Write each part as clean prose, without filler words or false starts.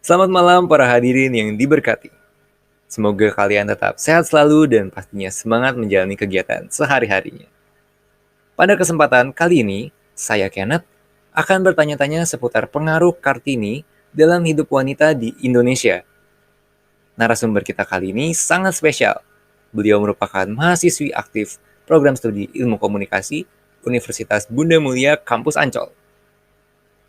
Selamat malam para hadirin yang diberkati. Semoga kalian tetap sehat selalu dan pastinya semangat menjalani kegiatan sehari-harinya. Pada kesempatan kali ini, saya Kenneth akan bertanya-tanya seputar pengaruh Kartini dalam hidup wanita di Indonesia. Narasumber kita kali ini sangat spesial. Beliau merupakan mahasiswi aktif program studi ilmu komunikasi Universitas Bunda Mulia Kampus Ancol.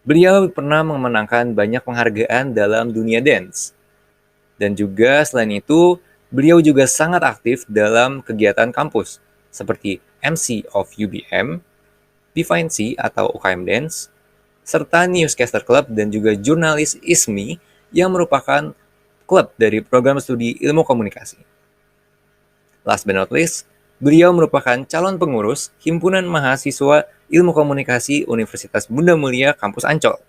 Beliau pernah memenangkan banyak penghargaan dalam dunia dance. Dan juga selain itu, beliau juga sangat aktif dalam kegiatan kampus, seperti MC of UBM, Divineci atau UKM Dance, serta Newscaster Club dan juga Jurnalis ISMI yang merupakan klub dari program studi ilmu komunikasi. Last but not least, beliau merupakan calon pengurus Himpunan Mahasiswa Ilmu Komunikasi Universitas Bunda Mulia Kampus Ancol.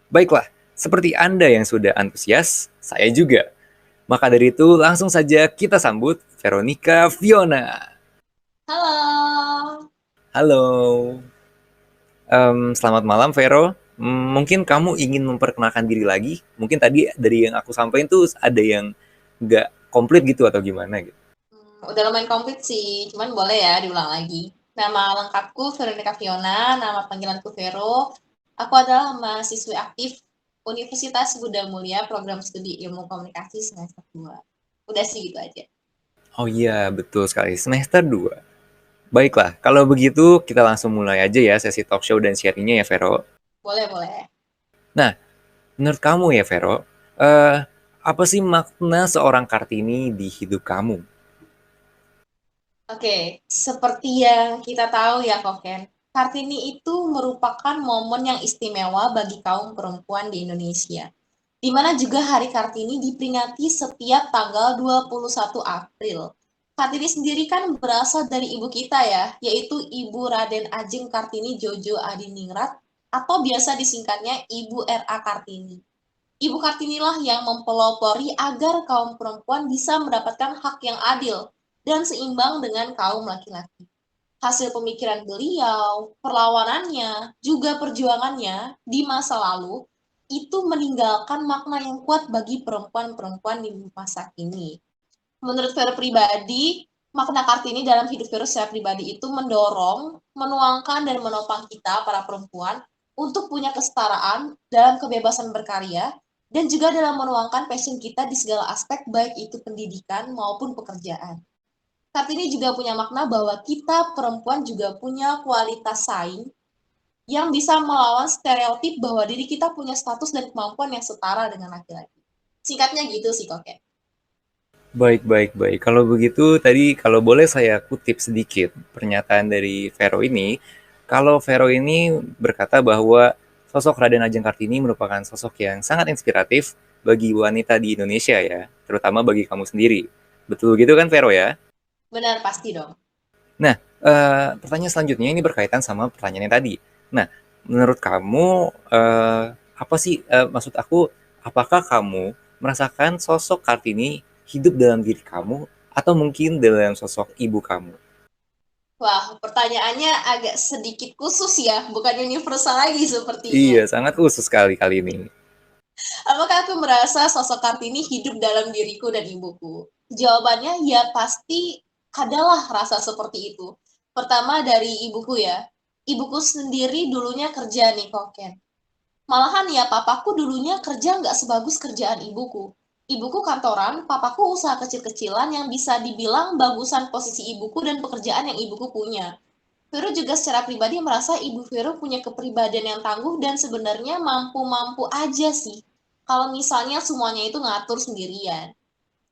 Baiklah, seperti Anda yang sudah antusias, saya juga. Maka dari itu, langsung saja kita sambut Veronica Fiona. Halo. Halo. Selamat malam, Vero. Mungkin kamu ingin memperkenalkan diri lagi? Mungkin tadi dari yang aku sampaikan tuh ada yang nggak komplit gitu atau gimana gitu. Udah lumayan komplit sih, cuman boleh ya diulang lagi. Nama lengkapku Veronica Fiona, nama panggilanku Vero. Aku adalah mahasiswi aktif Universitas Budha Mulia, program studi ilmu komunikasi semester 2. Udah sih gitu aja. Oh iya, betul sekali. Semester 2. Baiklah, kalau begitu kita langsung mulai aja ya sesi talk show dan sharingnya ya, Vero. Boleh, boleh. Nah, menurut kamu ya, Vero, eh, apa sih makna seorang Kartini di hidup kamu? Oke, seperti yang kita tahu ya, Koken. Kartini itu merupakan momen yang istimewa bagi kaum perempuan di Indonesia. Di mana juga Hari Kartini diperingati setiap tanggal 21 April. Kartini sendiri kan berasal dari ibu kita ya, yaitu Ibu Raden Ajeng Kartini Jojo Adiningrat atau biasa disingkatnya Ibu R.A. Kartini. Ibu Kartinilah yang mempelopori agar kaum perempuan bisa mendapatkan hak yang adil dan seimbang dengan kaum laki-laki. Hasil pemikiran beliau, perlawanannya, juga perjuangannya di masa lalu itu meninggalkan makna yang kuat bagi perempuan-perempuan di masa kini. Menurut Vero pribadi, makna Kartini dalam hidup Vero secara pribadi itu mendorong, menuangkan dan menopang kita para perempuan untuk punya kesetaraan dalam kebebasan berkarya dan juga dalam menuangkan passion kita di segala aspek baik itu pendidikan maupun pekerjaan. Kartini juga punya makna bahwa kita perempuan juga punya kualitas saing yang bisa melawan stereotip bahwa diri kita punya status dan kemampuan yang setara dengan laki-laki. Singkatnya gitu sih, Koke. Baik, baik, baik. Kalau begitu, tadi kalau boleh saya kutip sedikit pernyataan dari Vero ini. Kalau Vero ini berkata bahwa sosok Raden Ajeng Kartini merupakan sosok yang sangat inspiratif bagi wanita di Indonesia ya, terutama bagi kamu sendiri. Betul gitu kan Vero ya? Benar, pasti dong. Nah, pertanyaan selanjutnya ini berkaitan sama pertanyaan yang tadi. Nah, menurut kamu, apa sih, maksud aku, apakah kamu merasakan sosok Kartini hidup dalam diri kamu atau mungkin dalam sosok ibu kamu? Wah, pertanyaannya agak sedikit khusus ya, bukan universal lagi sepertinya. Iya, sangat khusus sekali kali ini. Apakah aku merasa sosok Kartini hidup dalam diriku dan ibuku? Jawabannya ya pasti adalah rasa seperti itu. Pertama dari ibuku ya. Ibuku sendiri dulunya kerja nih, Koken. Malahan ya papaku dulunya kerja nggak sebagus kerjaan ibuku. Ibuku kantoran, papaku usaha kecil-kecilan yang bisa dibilang bagusan posisi ibuku dan pekerjaan yang ibuku punya. Vero juga secara pribadi merasa Ibu Vero punya kepribadian yang tangguh dan sebenarnya mampu-mampu aja sih. Kalau misalnya semuanya itu ngatur sendirian.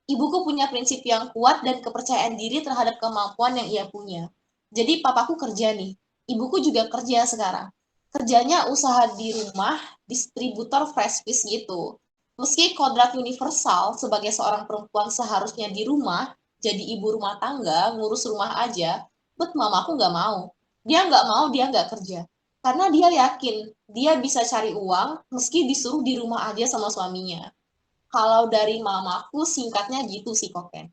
Ibuku punya prinsip yang kuat dan kepercayaan diri terhadap kemampuan yang ia punya. Jadi papaku kerja nih. Ibuku juga kerja sekarang. Kerjanya usaha di rumah, distributor fresh fish gitu. Meski kodrat universal sebagai seorang perempuan seharusnya di rumah, jadi ibu rumah tangga, ngurus rumah aja, but mamaku nggak mau. Dia nggak kerja. Karena dia yakin dia bisa cari uang meski disuruh di rumah aja sama suaminya. Kalau dari mamaku singkatnya gitu sih, Koken.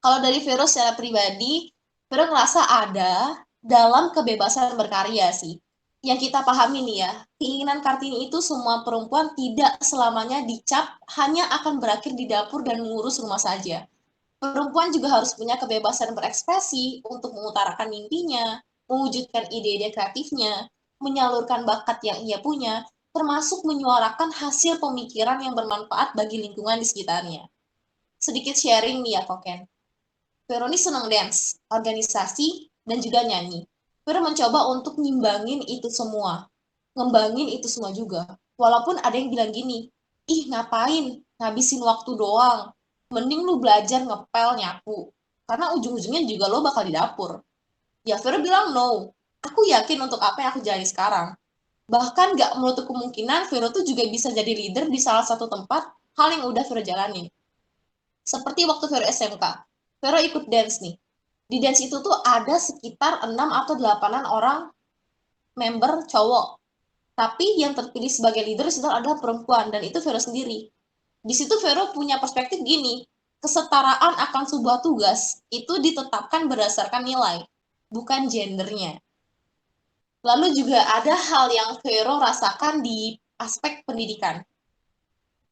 Kalau dari Vero secara pribadi, Vero ngerasa ada dalam kebebasan berkarya sih. yang kita pahami nih ya, keinginan Kartini itu semua perempuan tidak selamanya dicap hanya akan berakhir di dapur dan mengurus rumah saja. Perempuan juga harus punya kebebasan berekspresi untuk mengutarakan mimpinya, mewujudkan ide-ide kreatifnya, menyalurkan bakat yang ia punya, termasuk menyuarakan hasil pemikiran yang bermanfaat bagi lingkungan di sekitarnya. Sedikit sharing nih ya, Koken. Vero ini senang dance, organisasi, dan juga nyanyi. Vero mencoba untuk ngimbangin itu semua. Ngembangin itu semua juga. Walaupun ada yang bilang gini, ih ngapain, ngabisin waktu doang. Mending lu belajar ngepel nyapu. Karena ujung-ujungnya juga lo bakal di dapur. Ya Vero bilang no. Aku yakin untuk apa yang aku jalani sekarang. Bahkan gak menutup kemungkinan Vero tuh juga bisa jadi leader di salah satu tempat hal yang udah Vero jalanin. Seperti waktu Vero SMK. Vero ikut dance nih. Di dance itu tuh ada sekitar 6 atau 8 orang member cowok. Tapi yang terpilih sebagai leader itu adalah perempuan dan itu Vero sendiri. Di situ Vero punya perspektif gini, kesetaraan akan sebuah tugas itu ditetapkan berdasarkan nilai, bukan gendernya. Lalu juga ada hal yang Vero rasakan di aspek pendidikan.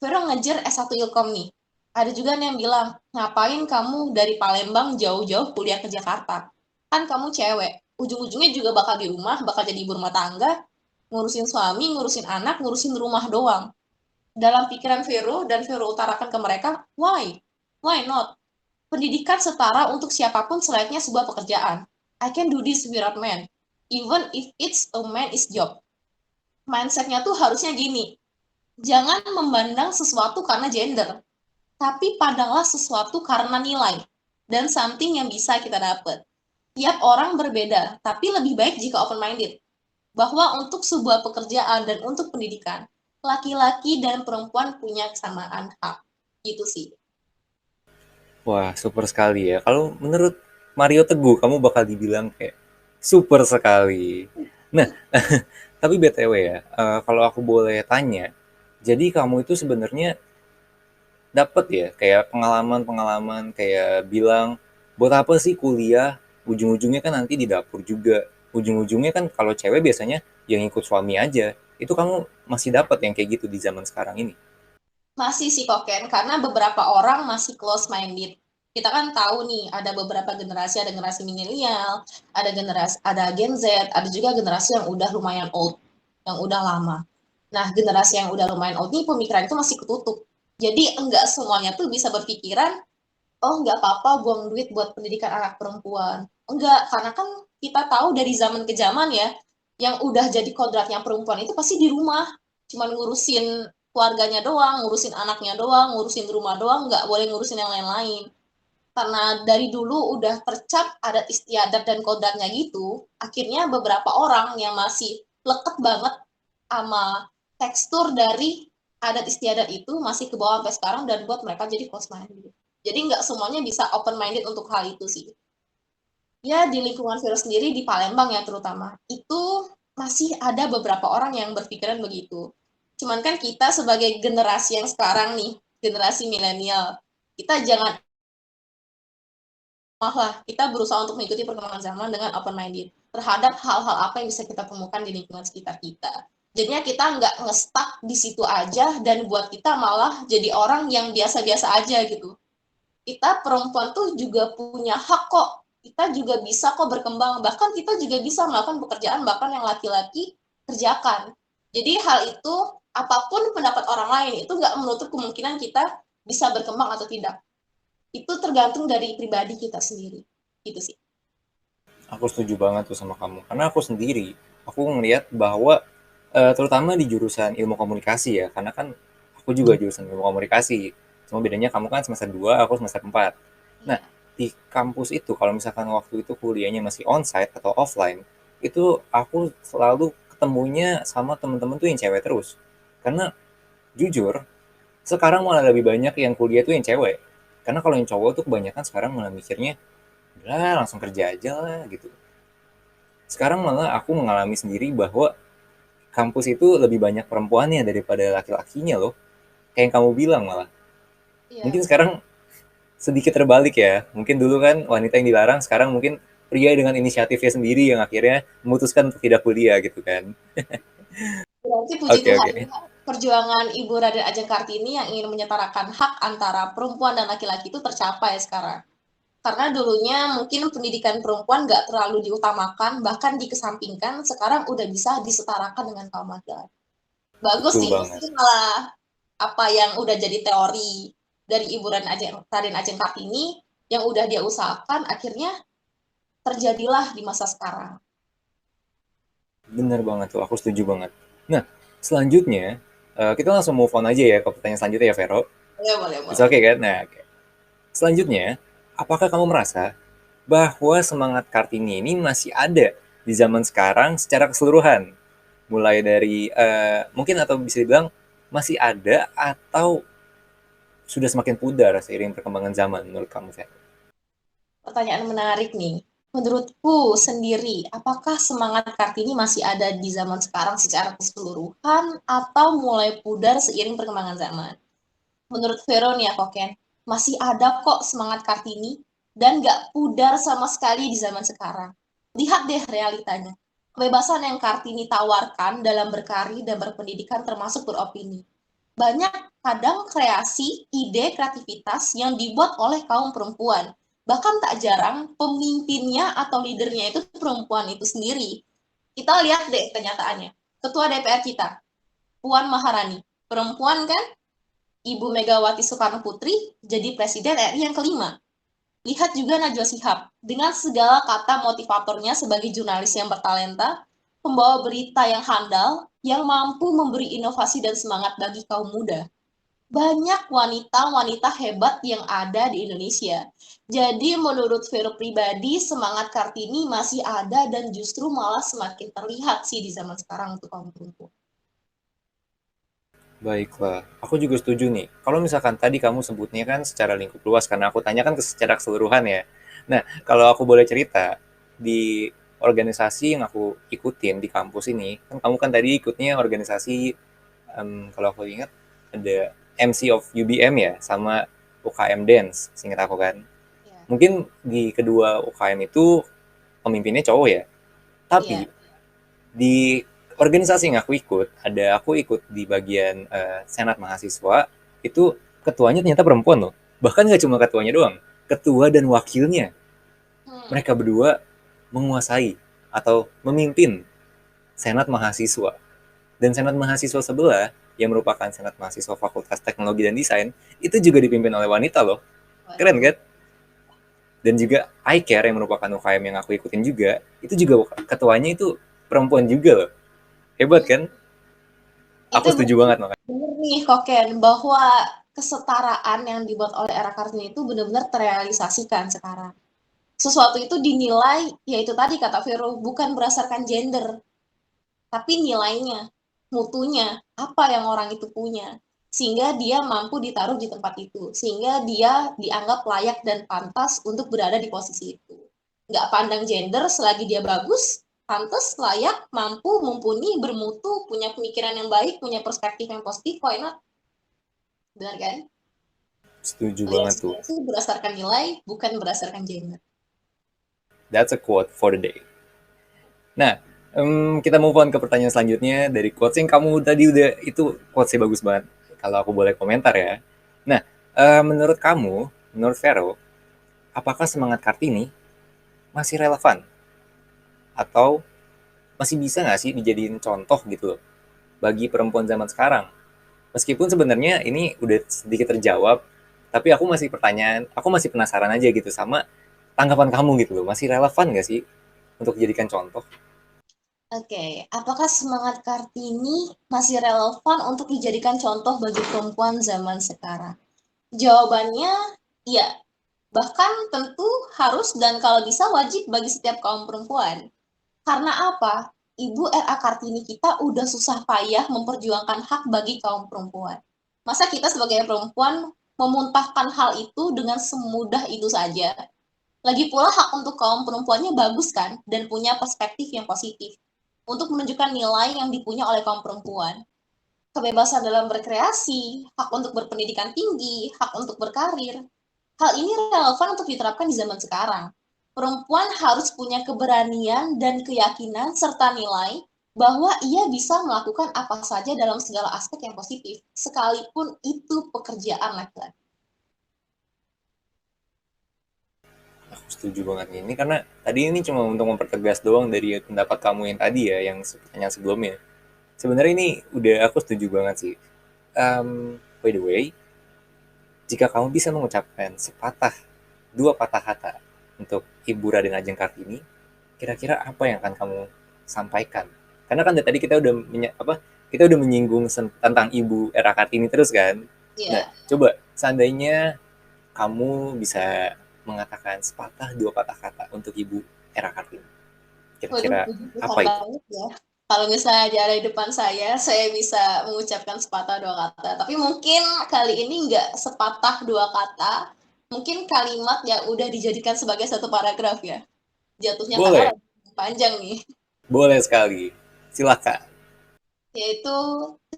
Vero ngejar S1 Ilkom nih. Ada juga nih yang bilang, ngapain kamu dari Palembang jauh-jauh kuliah ke Jakarta? Kan kamu cewek. Ujung-ujungnya juga bakal di rumah, bakal jadi ibu rumah tangga, ngurusin suami, ngurusin anak, ngurusin rumah doang. Dalam pikiran Vero dan Vero utarakan ke mereka, why? Why not? Pendidikan setara untuk siapapun selayaknya sebuah pekerjaan. I can do this without man, even if it's a man is job. Mindsetnya tuh harusnya gini, jangan memandang sesuatu karena gender, tapi pandanglah sesuatu karena nilai dan something yang bisa kita dapat. Tiap orang berbeda, tapi lebih baik jika open-minded. Bahwa untuk sebuah pekerjaan dan untuk pendidikan, laki-laki dan perempuan punya kesamaan hak. Gitu sih. Wah, super sekali ya. Kalau menurut Mario Teguh, kamu bakal dibilang kayak super sekali. Nah, tapi BTW ya, kalau aku boleh tanya, jadi kamu itu sebenarnya dapat ya kayak pengalaman-pengalaman kayak bilang, buat apa sih kuliah? Ujung-ujungnya kan nanti di dapur juga. Ujung-ujungnya kan kalau cewek biasanya yang ikut suami aja. Itu kamu masih dapat yang kayak gitu di zaman sekarang ini. Masih sih Koken, karena beberapa orang masih close-minded. Kita kan tahu nih, ada beberapa generasi, ada generasi milenial, ada Gen Z, ada juga generasi yang udah lumayan old, yang udah lama. Nah, generasi yang udah lumayan old nih, pemikiran itu masih ketutup. Jadi, enggak semuanya tuh bisa berpikiran, oh nggak apa-apa buang duit buat pendidikan anak perempuan. Enggak, karena kan kita tahu dari zaman ke zaman ya, yang udah jadi kodratnya perempuan itu pasti di rumah. Cuman ngurusin keluarganya doang, ngurusin anaknya doang, ngurusin rumah doang, nggak boleh ngurusin yang lain-lain. Karena dari dulu udah tercap adat istiadat dan kodratnya gitu, akhirnya beberapa orang yang masih leket banget sama tekstur dari adat istiadat itu masih ke bawah sampai sekarang dan buat mereka jadi close minded. Jadi nggak semuanya bisa open minded untuk hal itu sih. Ya di lingkungan virus sendiri di Palembang ya terutama itu masih ada beberapa orang yang berpikiran begitu. Cuman kan kita sebagai generasi yang sekarang nih, generasi milenial, kita jangan lah kita berusaha untuk mengikuti perkembangan zaman dengan open minded terhadap hal-hal apa yang bisa kita temukan di lingkungan sekitar kita. Jadinya kita nggak ngestak di situ aja dan buat kita malah jadi orang yang biasa-biasa aja gitu. Kita perempuan tuh juga punya hak kok. Kita juga bisa kok berkembang. Bahkan kita juga bisa melakukan pekerjaan bahkan yang laki-laki kerjakan. Jadi hal itu, apapun pendapat orang lain, itu nggak menutup kemungkinan kita bisa berkembang atau tidak. Itu tergantung dari pribadi kita sendiri. Gitu sih. Aku setuju banget tuh sama kamu. Karena aku sendiri, aku ngelihat bahwa terutama di jurusan ilmu komunikasi ya, karena kan aku juga jurusan ilmu komunikasi. Cuma bedanya kamu kan semester 2, aku semester 4. Nah, Iya. di kampus itu kalau misalkan waktu itu kuliahnya masih onsite atau offline, itu aku selalu ketemunya sama temen-temen tuh yang cewek terus. Karena jujur, sekarang malah lebih banyak yang kuliah tuh yang cewek. Karena kalau yang cowok tuh kebanyakan sekarang malah mikirnya, udah langsung kerja aja lah gitu. Sekarang malah aku mengalami sendiri bahwa kampus itu lebih banyak perempuannya daripada laki-lakinya loh. Kayak yang kamu bilang malah. Iya. Mungkin sekarang sedikit terbalik ya. Mungkin dulu kan wanita yang dilarang, sekarang mungkin pria dengan inisiatifnya sendiri yang akhirnya memutuskan untuk tidak kuliah gitu kan. Berarti puji Oke, Tuhan, oke. perjuangan Ibu Raden Ajeng Kartini yang ingin menyetarakan hak antara perempuan dan laki-laki itu tercapai sekarang. Karena dulunya mungkin pendidikan perempuan nggak terlalu diutamakan, bahkan dikesampingkan, sekarang udah bisa disetarakan dengan kaum laki-laki. Bagus Betul nih, banget. ini malah apa yang udah jadi teori dari Ibu Raden Ajeng Kartini yang udah dia usahakan, akhirnya terjadilah di masa sekarang. Bener banget tuh, aku setuju banget. Nah, selanjutnya, kita langsung move on aja ya ke pertanyaan selanjutnya ya, Vero. Boleh, boleh, It's boleh. okay kan? Nah, oke. Selanjutnya, apakah kamu merasa bahwa semangat Kartini ini masih ada di zaman sekarang secara keseluruhan? Mulai dari, mungkin atau bisa dibilang masih ada atau sudah semakin pudar seiring perkembangan zaman menurut kamu, Vero? Pertanyaan menarik nih. Menurutku sendiri, apakah semangat Kartini masih ada di zaman sekarang secara keseluruhan atau mulai pudar seiring perkembangan zaman? Menurut Vero nih ya Koken, masih ada kok semangat Kartini dan gak pudar sama sekali di zaman sekarang. Lihat deh realitanya. Kebebasan yang Kartini tawarkan dalam berkarir dan berpendidikan termasuk beropini. Banyak kadang kreasi, ide, kreativitas yang dibuat oleh kaum perempuan. Bahkan tak jarang pemimpinnya atau leadernya itu perempuan itu sendiri. Kita lihat deh kenyataannya. Ketua DPR kita, Puan Maharani, perempuan kan? Ibu Megawati Soekarno Putri jadi presiden RI yang kelima. Lihat juga Najwa Shihab, dengan segala kata motivatornya sebagai jurnalis yang bertalenta, pembawa berita yang handal, yang mampu memberi inovasi dan semangat bagi kaum muda. Banyak wanita-wanita hebat yang ada di Indonesia. Jadi menurut Vero pribadi, semangat Kartini masih ada dan justru malah semakin terlihat sih di zaman sekarang untuk kaum perempuan. Baiklah, aku juga setuju nih. Kalau misalkan tadi kamu sebutnya kan secara lingkup luas, karena aku tanyakan ke secara keseluruhan ya. Nah, kalau aku boleh cerita, di organisasi yang aku ikutin di kampus ini, kan kamu kan tadi ikutnya organisasi, kalau aku ingat, ada MC of UBM ya, sama UKM Dance, seingat aku kan. Ya, Mungkin di kedua UKM itu pemimpinnya cowok ya, tapi iya. di organisasi yang aku ikut di bagian senat mahasiswa, itu ketuanya ternyata perempuan loh. Bahkan nggak cuma ketuanya doang, ketua dan wakilnya. Hmm. Mereka berdua menguasai atau memimpin senat mahasiswa. Dan senat mahasiswa sebelah, yang merupakan senat mahasiswa Fakultas Teknologi dan Desain, itu juga dipimpin oleh wanita loh. Keren Waduh. kan? Dan juga iCare yang merupakan UKM yang aku ikutin juga, itu juga ketuanya itu perempuan juga loh. Hebat Hmm. kan? Itu Aku setuju berarti banget makanya. bener nih Koken, bahwa kesetaraan yang dibuat oleh era Kartini itu benar-benar terrealisasikan sekarang. Sesuatu itu dinilai, ya itu tadi kata Vero, bukan berdasarkan gender, tapi nilainya, mutunya, apa yang orang itu punya. Sehingga dia mampu ditaruh di tempat itu. Sehingga dia dianggap layak dan pantas untuk berada di posisi itu. Nggak pandang gender, selagi dia bagus, pantas, layak, mampu, mumpuni, bermutu, punya pemikiran yang baik, punya perspektif yang positif, why not? Benar kan? Setuju banget tuh. Aliasnya itu berdasarkan nilai, bukan berdasarkan gender. That's a quote for the day. Nah, kita move on ke pertanyaan selanjutnya dari quotes yang kamu tadi udah itu quotesnya bagus banget. Kalau aku boleh komentar ya. Nah, menurut kamu, menurut Vero, apakah semangat Kartini masih relevan atau masih bisa nggak sih dijadiin contoh gitu loh bagi perempuan zaman sekarang? Meskipun sebenarnya ini udah sedikit terjawab, tapi aku masih penasaran aja gitu sama tanggapan kamu gitu loh. Masih relevan nggak sih untuk dijadikan contoh? Oke, apakah semangat Kartini masih relevan untuk dijadikan contoh bagi perempuan zaman sekarang? Jawabannya iya. Bahkan tentu harus dan kalau bisa wajib bagi setiap kaum perempuan. Karena apa? Ibu R.A. Kartini kita udah susah payah memperjuangkan hak bagi kaum perempuan. Masa kita sebagai perempuan memuntahkan hal itu dengan semudah itu saja? Lagi pula hak untuk kaum perempuannya bagus kan dan punya perspektif yang positif untuk menunjukkan nilai yang dipunya oleh kaum perempuan. Kebebasan dalam berkreasi, hak untuk berpendidikan tinggi, hak untuk berkarir. Hal ini relevan untuk diterapkan di zaman sekarang. Perempuan harus punya keberanian dan keyakinan serta nilai bahwa ia bisa melakukan apa saja dalam segala aspek yang positif, sekalipun itu pekerjaan laki-laki. Aku setuju banget nih. Ini karena tadi ini cuma untuk mempertegas doang dari pendapat kamu yang tadi ya, yang pertanyaan sebelumnya. Sebenarnya ini udah aku setuju banget sih. By the way, jika kamu bisa mengucapkan sepatah dua patah kata untuk Ibu Raden Ajeng Kartini, kira-kira apa yang akan kamu sampaikan? Karena kan dari tadi kita udah kita udah menyinggung tentang Ibu Era Kartini terus kan. Nah, Ya, coba seandainya kamu bisa mengatakan sepatah dua patah kata untuk Ibu Era Kartini. waduh, Kira-kira puji apa Tuhan itu? banget ya. Kalau misalnya ada di depan saya bisa mengucapkan sepatah dua kata. Tapi mungkin kali ini nggak sepatah dua kata, mungkin kalimat yang udah dijadikan sebagai satu paragraf ya. Jatuhnya karena Boleh, panjang nih. boleh sekali. Silakan. Yaitu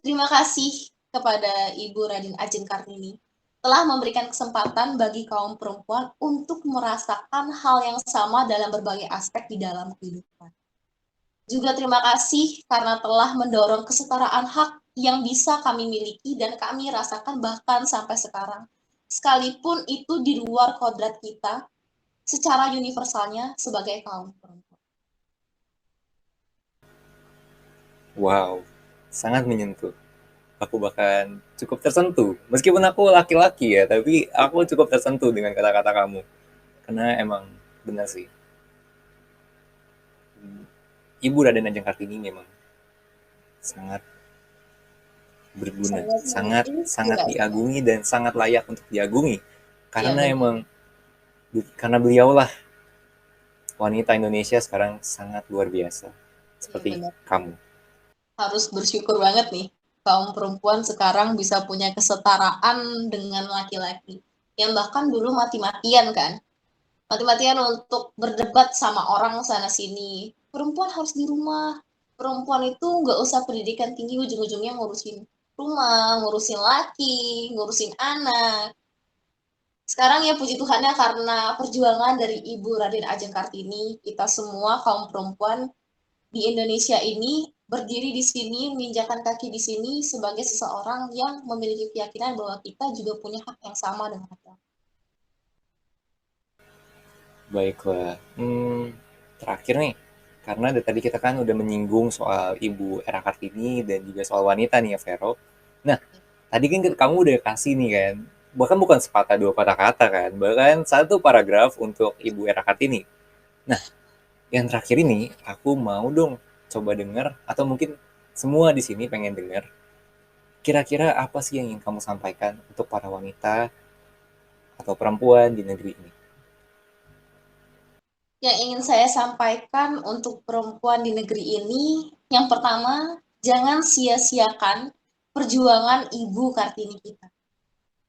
terima kasih kepada Ibu Radin Ajeng Kartini telah memberikan kesempatan bagi kaum perempuan untuk merasakan hal yang sama dalam berbagai aspek di dalam kehidupan. Juga terima kasih karena telah mendorong kesetaraan hak yang bisa kami miliki dan kami rasakan bahkan sampai sekarang. Sekalipun itu di luar kodrat kita secara universalnya sebagai kaum perempuan. Wow, sangat menyentuh. Aku bahkan cukup tersentuh. Meskipun aku laki-laki ya, tapi aku cukup tersentuh dengan kata-kata kamu. Karena emang benar sih. Ibu Raden Ajeng Kartini memang sangat berguna, Sangat sangat sangat menginspirasi. diagumi dan sangat layak untuk diagumi. Iya Karena benar. emang karena beliaulah wanita Indonesia sekarang sangat luar biasa. Iya Seperti benar. kamu. Harus bersyukur banget nih kaum perempuan sekarang bisa punya kesetaraan dengan laki-laki yang bahkan dulu mati-matian kan, mati-matian untuk berdebat sama orang sana sini, perempuan harus di rumah, perempuan itu nggak usah pendidikan tinggi, ujung-ujungnya ngurusin rumah, ngurusin laki, ngurusin anak. Sekarang ya puji Tuhannya karena perjuangan dari Ibu Raden Ajeng Kartini, kita semua kaum perempuan di Indonesia ini berdiri di sini, menginjakan kaki di sini sebagai seseorang yang memiliki keyakinan bahwa kita juga punya hak yang sama dengan laki-laki. Baiklah. Terakhir nih, karena dari tadi kita kan udah menyinggung soal Ibu Era Kartini dan juga soal wanita nih ya, Vero. Nah, tadi kan kamu udah kasih nih kan, bahkan bukan sepatah dua patah kata kan, bahkan satu paragraf untuk Ibu Era Kartini. Nah, yang terakhir ini aku mau dong coba denger, atau mungkin semua di sini pengen denger, kira-kira apa sih yang ingin kamu sampaikan untuk para wanita atau perempuan di negeri ini? Yang ingin saya sampaikan untuk perempuan di negeri ini, yang pertama, jangan sia-siakan perjuangan Ibu Kartini kita.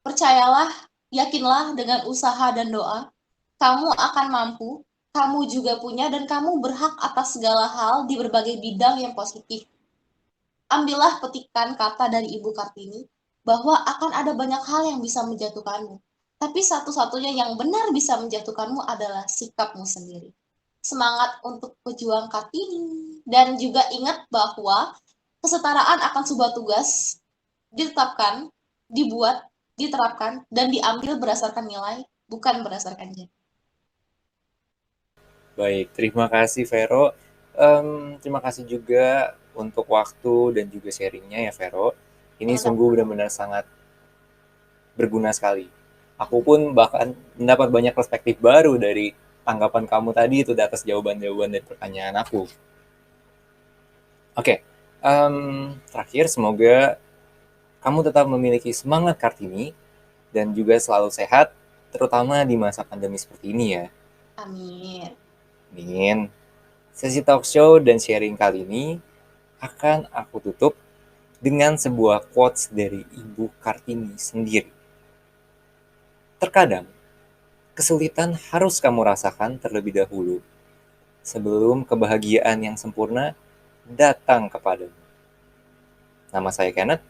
Percayalah, yakinlah dengan usaha dan doa, kamu akan mampu, kamu juga punya, dan kamu berhak atas segala hal di berbagai bidang yang positif. Ambillah petikan kata dari Ibu Kartini bahwa akan ada banyak hal yang bisa menjatuhkanmu. Tapi satu-satunya yang benar bisa menjatuhkanmu adalah sikapmu sendiri. Semangat untuk pejuang Kartini. Dan juga ingat bahwa kesetaraan akan sebuah tugas ditetapkan, dibuat, diterapkan, dan diambil berdasarkan nilai, bukan berdasarkan gender. Baik, terima kasih Vero. Terima kasih juga untuk waktu dan juga sharingnya ya Vero. Ini sungguh Sama-sama. benar-benar sangat berguna sekali. Aku pun bahkan mendapat banyak perspektif baru dari tanggapan kamu tadi itu di atas jawaban-jawaban dari pertanyaan aku. Oke, terakhir semoga kamu tetap memiliki semangat Kartini dan juga selalu sehat, terutama di masa pandemi seperti ini ya. Amin. Amin. Sesi talk show dan sharing kali ini akan aku tutup dengan sebuah quotes dari Ibu Kartini sendiri. Terkadang, kesulitan harus kamu rasakan terlebih dahulu sebelum kebahagiaan yang sempurna datang kepadamu. Nama saya Kenneth.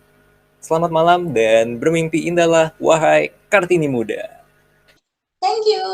Selamat malam dan bermimpi indahlah, wahai Kartini muda. Thank you.